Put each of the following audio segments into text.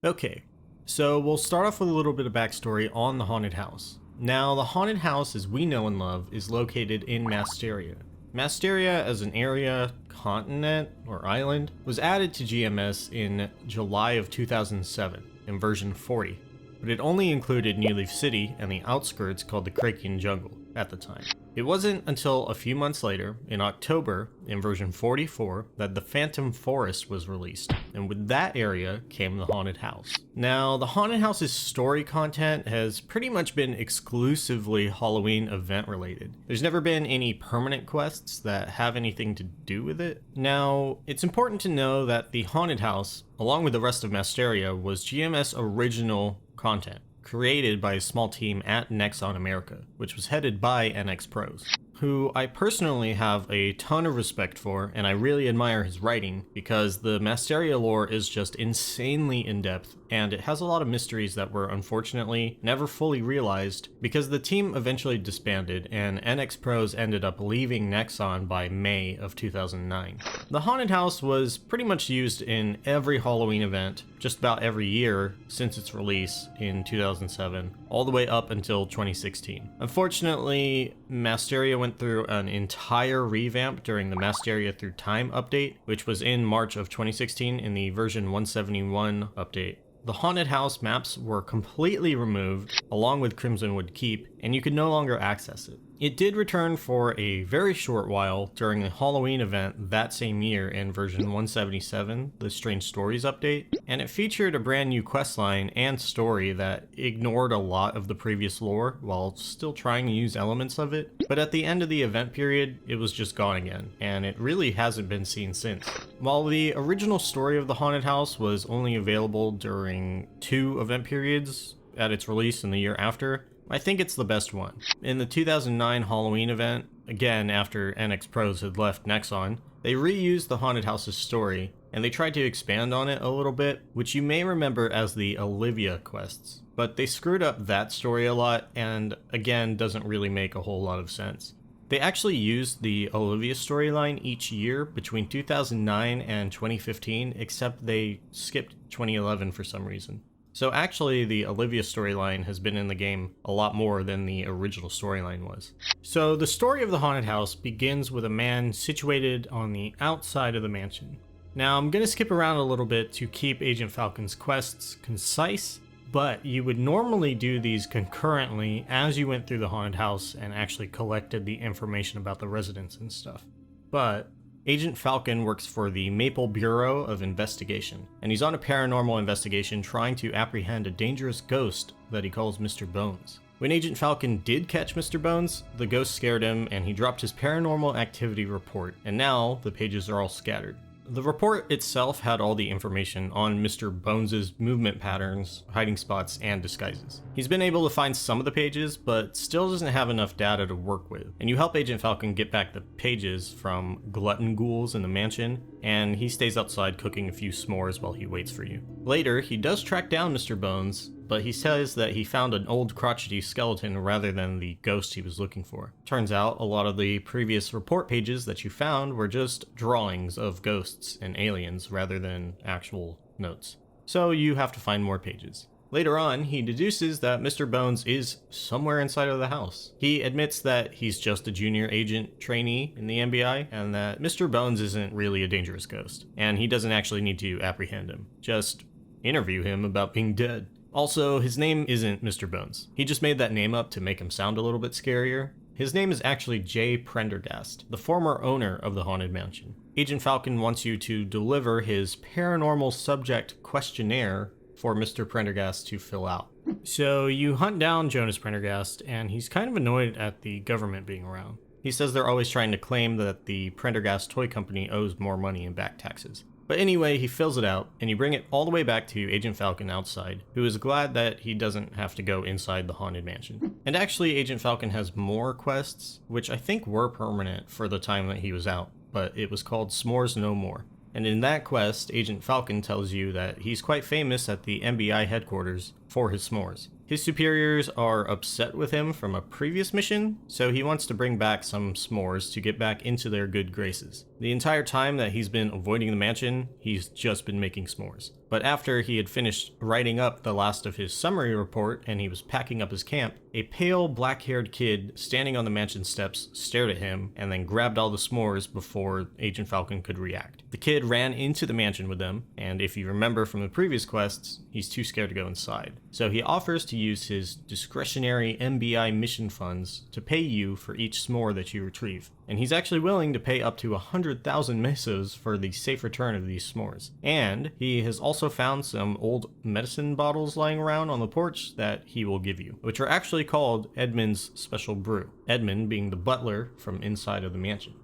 Okay, so we'll start off with a little bit of backstory on the haunted house. Now, the haunted house, as we know and love, is located in Masteria. Masteria, as an area, continent, or island, was added to GMS in July of 2007 in version 40, but it only included New Leaf City and the outskirts called the Krakian Jungle at the time. It wasn't until a few months later, in October, in version 44, that the Phantom Forest was released, and with that area came the haunted house. Now, the haunted house's story content has pretty much been exclusively Halloween event related. There's never been any permanent quests that have anything to do with it. Now, it's important to know that the haunted house, along with the rest of Masteria, was GMS original content, created by a small team at Nexon America, which was headed by NX Pros, who I personally have a ton of respect for, and I really admire his writing because the Masteria lore is just insanely in-depth, and it has a lot of mysteries that were unfortunately never fully realized because the team eventually disbanded and NX Pros ended up leaving Nexon by May of 2009. The haunted house was pretty much used in every Halloween event just about every year since its release in 2007, all the way up until 2016. Unfortunately, Masteria went through an entire revamp during the Masteria Through Time update, which was in March of 2016 in the version 171 update. The haunted house maps were completely removed, along with Crimsonwood Keep, and you could no longer access it. It did return for a very short while during a Halloween event that same year in version 177, the Strange Stories update, and it featured a brand new questline and story that ignored a lot of the previous lore while still trying to use elements of it. But at the end of the event period, it was just gone again, and it really hasn't been seen since. While the original story of the haunted house was only available during 2 event periods at its release in the year after, I think it's the best one. In the 2009 Halloween event, again after NX Pros had left Nexon, they reused the haunted house's story, and they tried to expand on it a little bit, which you may remember as the Olivia quests. But they screwed up that story a lot, and again doesn't really make a whole lot of sense. They actually used the Olivia storyline each year between 2009 and 2015, except they skipped 2011 for some reason. So actually, the Olivia storyline has been in the game a lot more than the original storyline was. So the story of the haunted house begins with a man situated on the outside of the mansion. Now I'm going to skip around a little bit to keep Agent Falcon's quests concise, but you would normally do these concurrently as you went through the haunted house and actually collected the information about the residents and stuff. But Agent Falcon works for the Maple Bureau of Investigation, and he's on a paranormal investigation trying to apprehend a dangerous ghost that he calls Mr. Bones. When Agent Falcon did catch Mr. Bones, the ghost scared him and he dropped his paranormal activity report, and now the pages are all scattered. The report itself had all the information on Mr. Bones' movement patterns, hiding spots, and disguises. He's been able to find some of the pages, but still doesn't have enough data to work with. And you help Agent Falcon get back the pages from glutton ghouls in the mansion, and he stays outside cooking a few s'mores while he waits for you. Later, he does track down Mr. Bones, but he says that he found an old crotchety skeleton rather than the ghost he was looking for. Turns out a lot of the previous report pages that you found were just drawings of ghosts and aliens rather than actual notes. So you have to find more pages. Later on, he deduces that Mr. Bones is somewhere inside of the house. He admits that he's just a junior agent trainee in the MBI, and that Mr. Bones isn't really a dangerous ghost, and he doesn't actually need to apprehend him. Just interview him about being dead. Also, his name isn't Mr. Bones. He just made that name up to make him sound a little bit scarier. His name is actually J. Prendergast, the former owner of the Haunted Mansion. Agent Falcon wants you to deliver his paranormal subject questionnaire for Mr. Prendergast to fill out. So you hunt down Jonas Prendergast, and he's kind of annoyed at the government being around. He says they're always trying to claim that the Prendergast Toy Company owes more money in back taxes. But anyway, he fills it out, and you bring it all the way back to Agent Falcon outside, who is glad that he doesn't have to go inside the Haunted Mansion. And actually, Agent Falcon has more quests, which I think were permanent for the time that he was out, but it was called S'mores No More. And in that quest, Agent Falcon tells you that he's quite famous at the MBI headquarters for his s'mores. His superiors are upset with him from a previous mission, so he wants to bring back some s'mores to get back into their good graces. The entire time that he's been avoiding the mansion, he's just been making s'mores. But after he had finished writing up the last of his summary report and he was packing up his camp, a pale, black-haired kid standing on the mansion steps stared at him and then grabbed all the s'mores before Agent Falcon could react. The kid ran into the mansion with them, and if you remember from the previous quests, he's too scared to go inside. So he offers to use his discretionary MBI mission funds to pay you for each s'more that you retrieve. And he's actually willing to pay up to 100,000 mesos for the safe return of these s'mores. And he has also found some old medicine bottles lying around on the porch that he will give you, which are actually called Edmund's Special Brew, Edmund being the butler from inside of the mansion.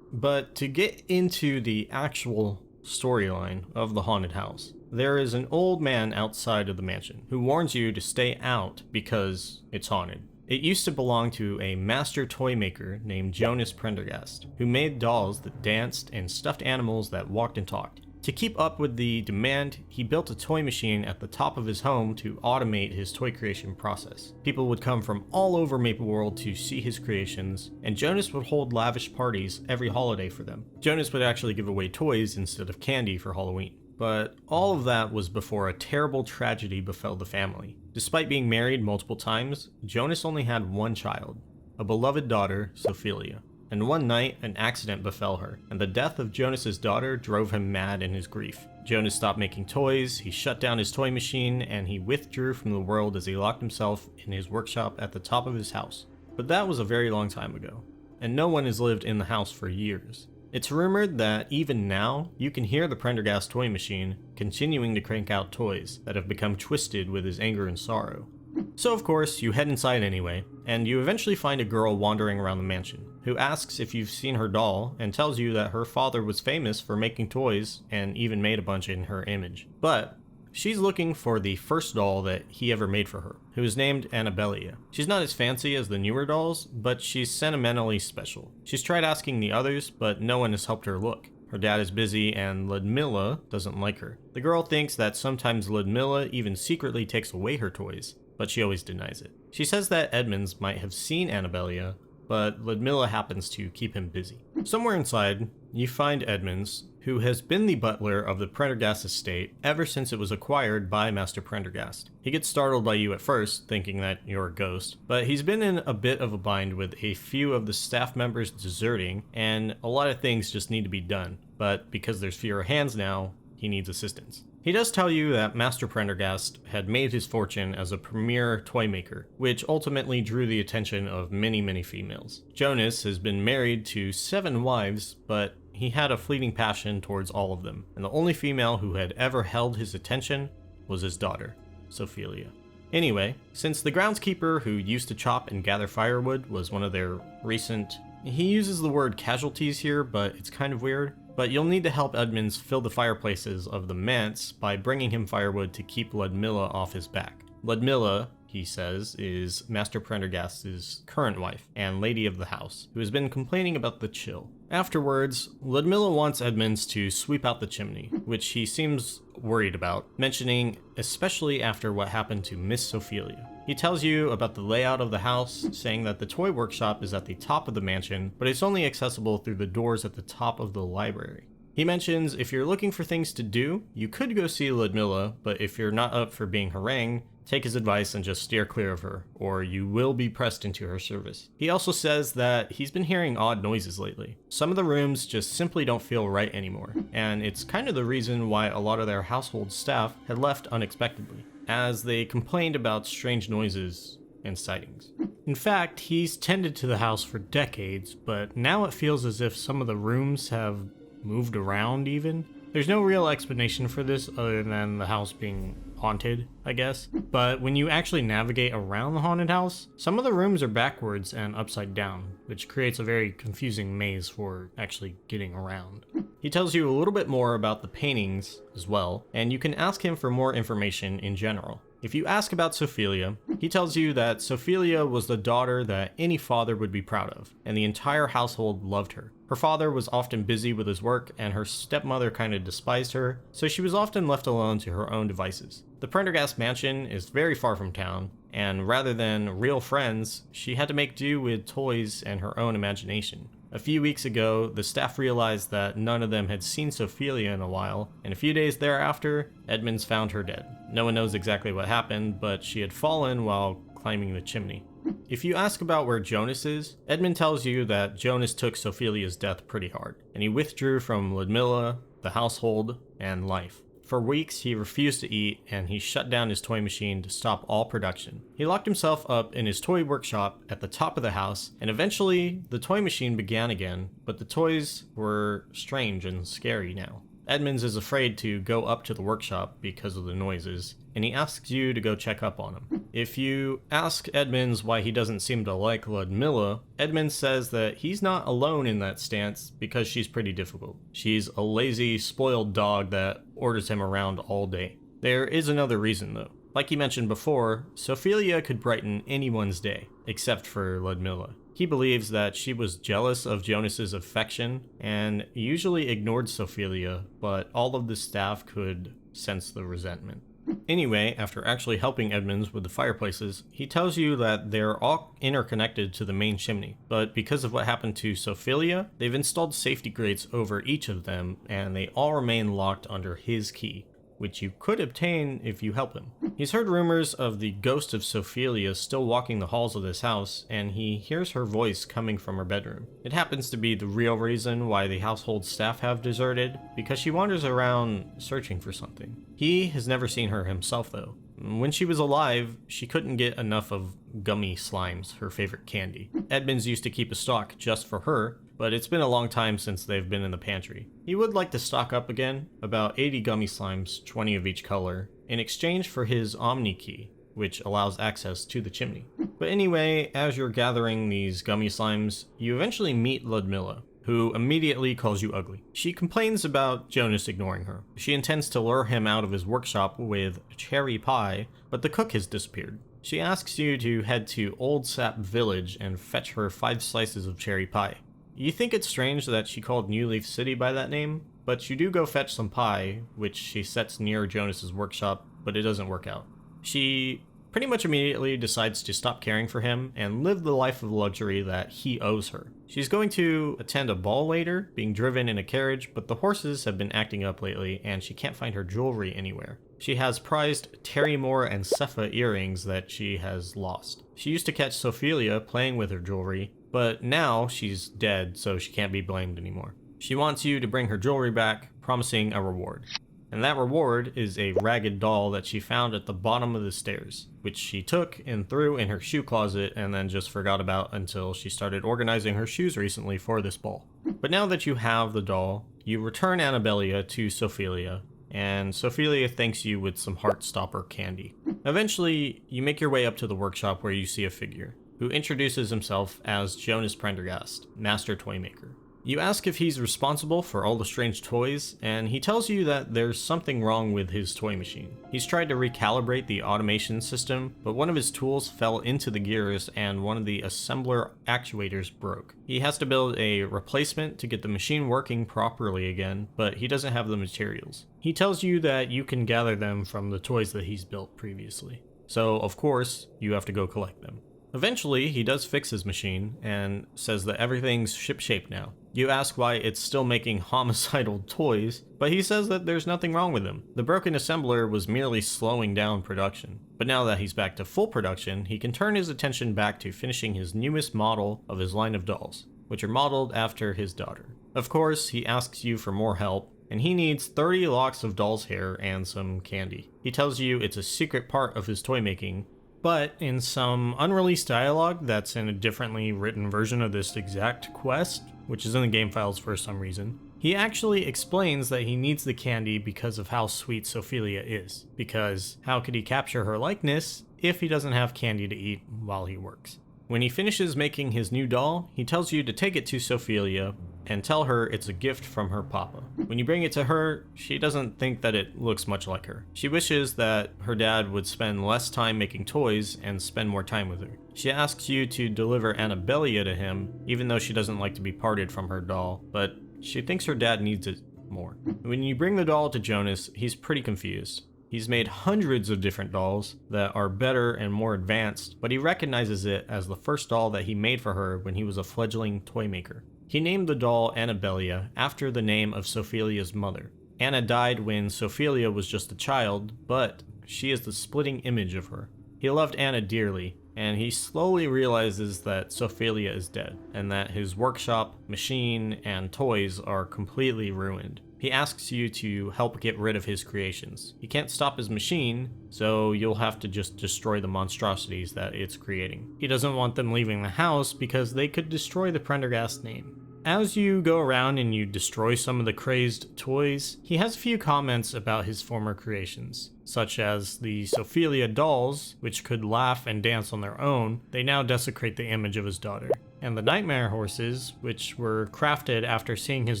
But to get into the actual storyline of the haunted house, there is an old man outside of the mansion who warns you to stay out because it's haunted. It used to belong to a master toy maker named Jonas Prendergast, who made dolls that danced and stuffed animals that walked and talked. To keep up with the demand, he built a toy machine at the top of his home to automate his toy creation process. People would come from all over Maple World to see his creations, and Jonas would hold lavish parties every holiday for them. Jonas would actually give away toys instead of candy for Halloween. But all of that was before a terrible tragedy befell the family. Despite being married multiple times, Jonas only had one child, a beloved daughter, Sophia. And one night, an accident befell her, and the death of Jonas's daughter drove him mad in his grief. Jonas stopped making toys, he shut down his toy machine, and he withdrew from the world as he locked himself in his workshop at the top of his house. But that was a very long time ago, and no one has lived in the house for years. It's rumored that even now, you can hear the Prendergast toy machine continuing to crank out toys that have become twisted with his anger and sorrow. So of course, you head inside anyway, and you eventually find a girl wandering around the mansion, who asks if you've seen her doll, and tells you that her father was famous for making toys, and even made a bunch in her image. But she's looking for the first doll that he ever made for her, who is named Annabella. She's not as fancy as the newer dolls, but she's sentimentally special. She's tried asking the others, but no one has helped her look. Her dad is busy, and Ludmilla doesn't like her. The girl thinks that sometimes Ludmilla even secretly takes away her toys, but she always denies it. She says that Edmonds might have seen Annabella, but Ludmilla happens to keep him busy. Somewhere inside, you find Edmonds, who has been the butler of the Prendergast estate ever since it was acquired by Master Prendergast. He gets startled by you at first, thinking that you're a ghost, but he's been in a bit of a bind with a few of the staff members deserting, and a lot of things just need to be done. But because there's fewer hands now, he needs assistance. He does tell you that Master Prendergast had made his fortune as a premier toy maker, which ultimately drew the attention of many females. Jonas has been married to 7 wives, but he had a fleeting passion towards all of them, and the only female who had ever held his attention was his daughter, Sophia. Anyway, since the groundskeeper who used to chop and gather firewood was one of their recent... He uses the word casualties here, but it's kind of weird. But you'll need to help Edmonds fill the fireplaces of the manse by bringing him firewood to keep Ludmilla off his back. Ludmilla, he says, is Master Prendergast's current wife and lady of the house, who has been complaining about the chill. Afterwards, Ludmilla wants Edmonds to sweep out the chimney, which he seems worried about, mentioning especially after what happened to Miss Sophia. He tells you about the layout of the house, saying that the toy workshop is at the top of the mansion, but it's only accessible through the doors at the top of the library. He mentions if you're looking for things to do, you could go see Ludmilla, but if you're not up for being harangued, take his advice and just steer clear of her, or you will be pressed into her service. He also says that he's been hearing odd noises lately. Some of the rooms just simply don't feel right anymore, and it's kind of the reason why a lot of their household staff had left unexpectedly, as they complained about strange noises and sightings. In fact, he's tended to the house for decades, but now it feels as if some of the rooms have moved around even. There's no real explanation for this other than the house being haunted, I guess. But when you actually navigate around the haunted house, some of the rooms are backwards and upside down, which creates a very confusing maze for actually getting around. He tells you a little bit more about the paintings as well, and you can ask him for more information in general. If you ask about Sophia, he tells you that Sophia was the daughter that any father would be proud of, and the entire household loved her. Her father was often busy with his work, and her stepmother kind of despised her, so she was often left alone to her own devices. The Prendergast mansion is very far from town, and rather than real friends, she had to make do with toys and her own imagination. A few weeks ago, the staff realized that none of them had seen Sophelia in a while, and a few days thereafter, Edmonds found her dead. No one knows exactly what happened, but she had fallen while climbing the chimney. If you ask about where Jonas is, Edmund tells you that Jonas took Sophelia's death pretty hard, and he withdrew from Ludmilla, the household, and life. For weeks, he refused to eat, and he shut down his toy machine to stop all production. He locked himself up in his toy workshop at the top of the house, and eventually, the toy machine began again, but the toys were strange and scary now. Edmonds is afraid to go up to the workshop because of the noises, and he asks you to go check up on him. If you ask Edmonds why he doesn't seem to like Ludmilla, Edmonds says that he's not alone in that stance because she's pretty difficult. She's a lazy, spoiled dog that orders him around all day. There is another reason though. Like he mentioned before, Sophelia could brighten anyone's day, except for Ludmilla. He believes that she was jealous of Jonas's affection and usually ignored Sophelia, but all of the staff could sense the resentment. Anyway, after actually helping Edmonds with the fireplaces, he tells you that they're all interconnected to the main chimney, but because of what happened to Sophelia, they've installed safety grates over each of them, and they all remain locked under his key, which you could obtain if you help him. He's heard rumors of the ghost of Sophelia still walking the halls of this house, and he hears her voice coming from her bedroom. It happens to be the real reason why the household staff have deserted, because she wanders around searching for something. He has never seen her himself though. When she was alive, she couldn't get enough of gummy slimes, her favorite candy. Edmonds used to keep a stock just for her, but it's been a long time since they've been in the pantry. He would like to stock up again, about 80 gummy slimes, 20 of each color, in exchange for his Omni key, which allows access to the chimney. But anyway, as you're gathering these gummy slimes, you eventually meet Ludmilla, who immediately calls you ugly. She complains about Jonas ignoring her. She intends to lure him out of his workshop with cherry pie, but the cook has disappeared. She asks you to head to Old Sap Village and fetch her 5 slices of cherry pie. You think it's strange that she called New Leaf City by that name, but you do go fetch some pie, which she sets near Jonas's workshop, but it doesn't work out. She pretty much immediately decides to stop caring for him and live the life of luxury that he owes her. She's going to attend a ball later, being driven in a carriage, but the horses have been acting up lately and she can't find her jewelry anywhere. She has prized Terry Moore and Cepha earrings that she has lost. She used to catch Sophelia playing with her jewelry, but now she's dead, so she can't be blamed anymore. She wants you to bring her jewelry back, promising a reward. And that reward is a ragged doll that she found at the bottom of the stairs, which she took and threw in her shoe closet and then just forgot about until she started organizing her shoes recently for this ball. But now that you have the doll, you return Annabella to Sophelia, and Sophelia thanks you with some Heartstopper candy. Eventually, you make your way up to the workshop where you see a figure, who introduces himself as Jonas Prendergast, Master Toymaker. You ask if he's responsible for all the strange toys, and he tells you that there's something wrong with his toy machine. He's tried to recalibrate the automation system, but one of his tools fell into the gears and one of the assembler actuators broke. He has to build a replacement to get the machine working properly again, but he doesn't have the materials. He tells you that you can gather them from the toys that he's built previously. So, of course, you have to go collect them. Eventually, he does fix his machine and says that everything's shipshape now. You ask why it's still making homicidal toys, but he says that there's nothing wrong with them. The broken assembler was merely slowing down production. But now that he's back to full production, he can turn his attention back to finishing his newest model of his line of dolls, which are modeled after his daughter. Of course, he asks you for more help, and he needs 30 locks of doll's hair and some candy. He tells you it's a secret part of his toy making, but in some unreleased dialogue that's in a differently written version of this exact quest, which is in the game files for some reason, he actually explains that he needs the candy because of how sweet Sophelia is. Because how could he capture her likeness if he doesn't have candy to eat while he works? When he finishes making his new doll, he tells you to take it to Sophelia and tell her it's a gift from her papa. When you bring it to her, she doesn't think that it looks much like her. She wishes that her dad would spend less time making toys and spend more time with her. She asks you to deliver Annabella to him, even though she doesn't like to be parted from her doll, but she thinks her dad needs it more. When you bring the doll to Jonas, he's pretty confused. He's made hundreds of different dolls that are better and more advanced, but he recognizes it as the first doll that he made for her when he was a fledgling toy maker. He named the doll Annabella after the name of Sophilia's mother. Anna died when Sophilia was just a child, but she is the splitting image of her. He loved Anna dearly, and he slowly realizes that Sophilia is dead, and that his workshop, machine, and toys are completely ruined. He asks you to help get rid of his creations. He can't stop his machine, so you'll have to just destroy the monstrosities that it's creating. He doesn't want them leaving the house because they could destroy the Prendergast name. As you go around and you destroy some of the crazed toys, he has a few comments about his former creations, such as the Sophilia dolls, which could laugh and dance on their own. They now desecrate the image of his daughter. And the nightmare horses, which were crafted after seeing his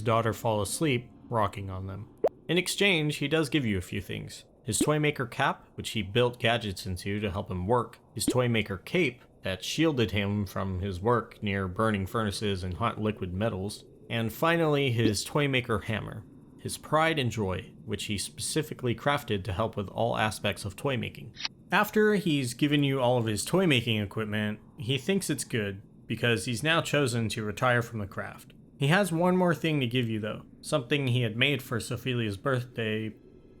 daughter fall asleep, rocking on them. In exchange, he does give you a few things. His Toymaker cap, which he built gadgets into to help him work. His Toymaker cape, that shielded him from his work near burning furnaces and hot liquid metals. And finally, his Toymaker hammer. His pride and joy, which he specifically crafted to help with all aspects of toy making. After he's given you all of his toy making equipment, he thinks it's good, because he's now chosen to retire from the craft. He has one more thing to give you though, something he had made for Sophilia's birthday,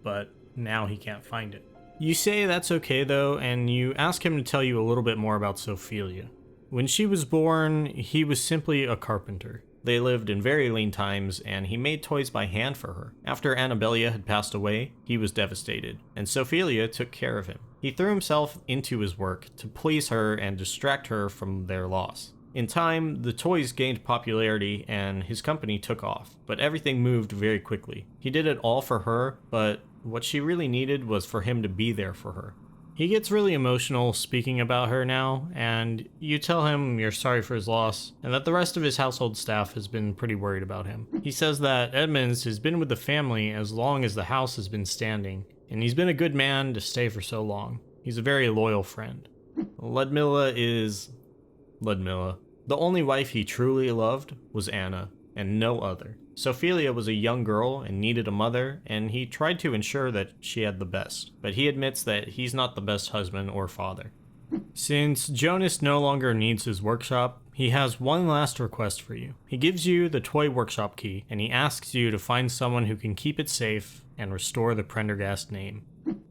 but now he can't find it. You say that's okay though, and you ask him to tell you a little bit more about Sophilia. When she was born, he was simply a carpenter. They lived in very lean times, and he made toys by hand for her. After Annabella had passed away, he was devastated, and Sophilia took care of him. He threw himself into his work to please her and distract her from their loss. In time, the toys gained popularity and his company took off, but everything moved very quickly. He did it all for her, but what she really needed was for him to be there for her. He gets really emotional speaking about her now, and you tell him you're sorry for his loss, and that the rest of his household staff has been pretty worried about him. He says that Edmonds has been with the family as long as the house has been standing, and he's been a good man to stay for so long. He's a very loyal friend. Ludmilla is Ludmilla. The only wife he truly loved was Anna, and no other. Sophilia was a young girl and needed a mother, and he tried to ensure that she had the best, but he admits that he's not the best husband or father. Since Jonas no longer needs his workshop, he has one last request for you. He gives you the toy workshop key, and he asks you to find someone who can keep it safe and restore the Prendergast name.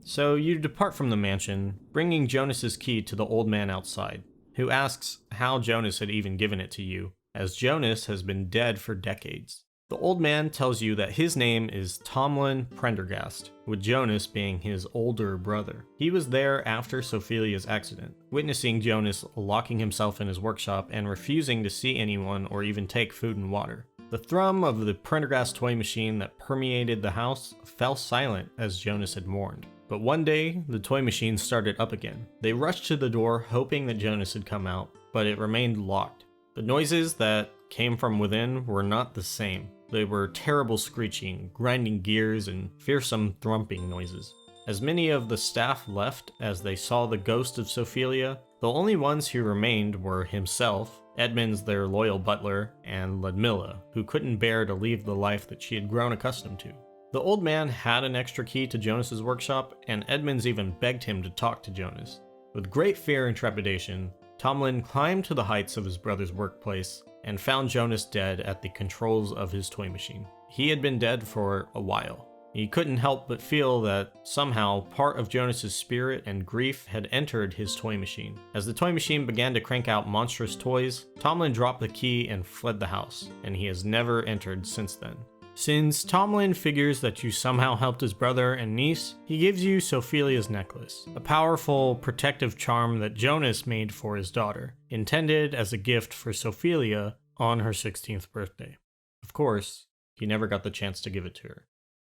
So you depart from the mansion, bringing Jonas's key to the old man outside, who asks how Jonas had even given it to you, as Jonas has been dead for decades. The old man tells you that his name is Tomlin Prendergast, with Jonas being his older brother. He was there after Sophilia's accident, witnessing Jonas locking himself in his workshop and refusing to see anyone or even take food and water. The thrum of the Prendergast toy machine that permeated the house fell silent as Jonas had warned. But one day, the toy machine started up again. They rushed to the door hoping that Jonas had come out, but it remained locked. The noises that came from within were not the same. They were terrible screeching, grinding gears, and fearsome thrumping noises. As many of the staff left as they saw the ghost of Sophilia, the only ones who remained were himself, Edmonds their loyal butler, and Ludmilla, who couldn't bear to leave the life that she had grown accustomed to. The old man had an extra key to Jonas's workshop, and Edmonds even begged him to talk to Jonas. With great fear and trepidation, Tomlin climbed to the heights of his brother's workplace and found Jonas dead at the controls of his toy machine. He had been dead for a while. He couldn't help but feel that somehow part of Jonas's spirit and grief had entered his toy machine. As the toy machine began to crank out monstrous toys, Tomlin dropped the key and fled the house, and he has never entered since then. Since Tomlin figures that you somehow helped his brother and niece, he gives you Sophilia's necklace, a powerful protective charm that Jonas made for his daughter, intended as a gift for Sophilia on her 16th birthday. Of course, he never got the chance to give it to her.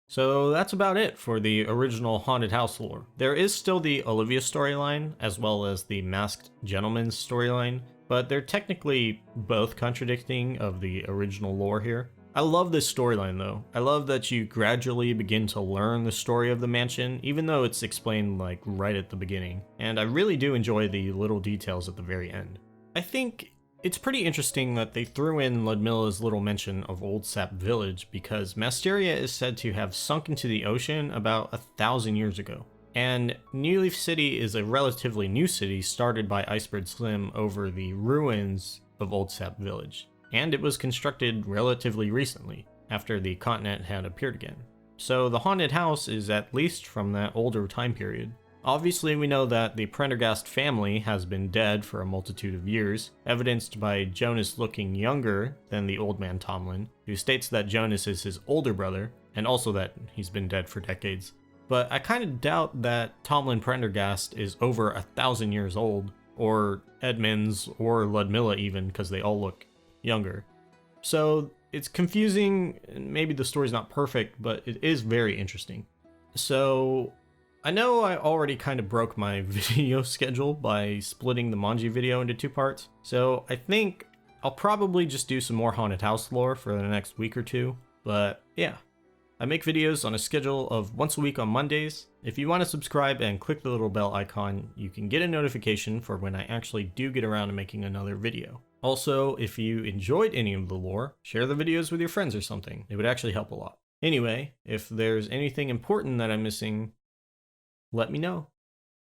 So that's about it for the original Haunted House lore. There is still the Olivia storyline, as well as the Masked Gentleman's storyline, but they're technically both contradicting of the original lore here. I love this storyline though. I love that you gradually begin to learn the story of the mansion, even though it's explained like right at the beginning. And I really do enjoy the little details at the very end. I think it's pretty interesting that they threw in Ludmilla's little mention of Old Sap Village because Masteria is said to have sunk into the ocean about 1,000 years ago. And New Leaf City is a relatively new city started by Iceberg Slim over the ruins of Old Sap Village. And it was constructed relatively recently, after the continent had appeared again. So the haunted house is at least from that older time period. Obviously we know that the Prendergast family has been dead for a multitude of years, evidenced by Jonas looking younger than the old man Tomlin, who states that Jonas is his older brother, and also that he's been dead for decades. But I kind of doubt that Tomlin Prendergast is over 1,000 years old, or Edmonds, or Ludmilla even, because they all look younger. So it's confusing, and maybe the story's not perfect, but it is very interesting. So I know I already kind of broke my video schedule by splitting the Manji video into 2 parts, so I think I'll probably just do some more haunted house lore for the next week or 2, but yeah. I make videos on a schedule of once a week on Mondays. If you want to subscribe and click the little bell icon, you can get a notification for when I actually do get around to making another video. Also, if you enjoyed any of the lore, share the videos with your friends or something. It would actually help a lot. Anyway, if there's anything important that I'm missing, let me know.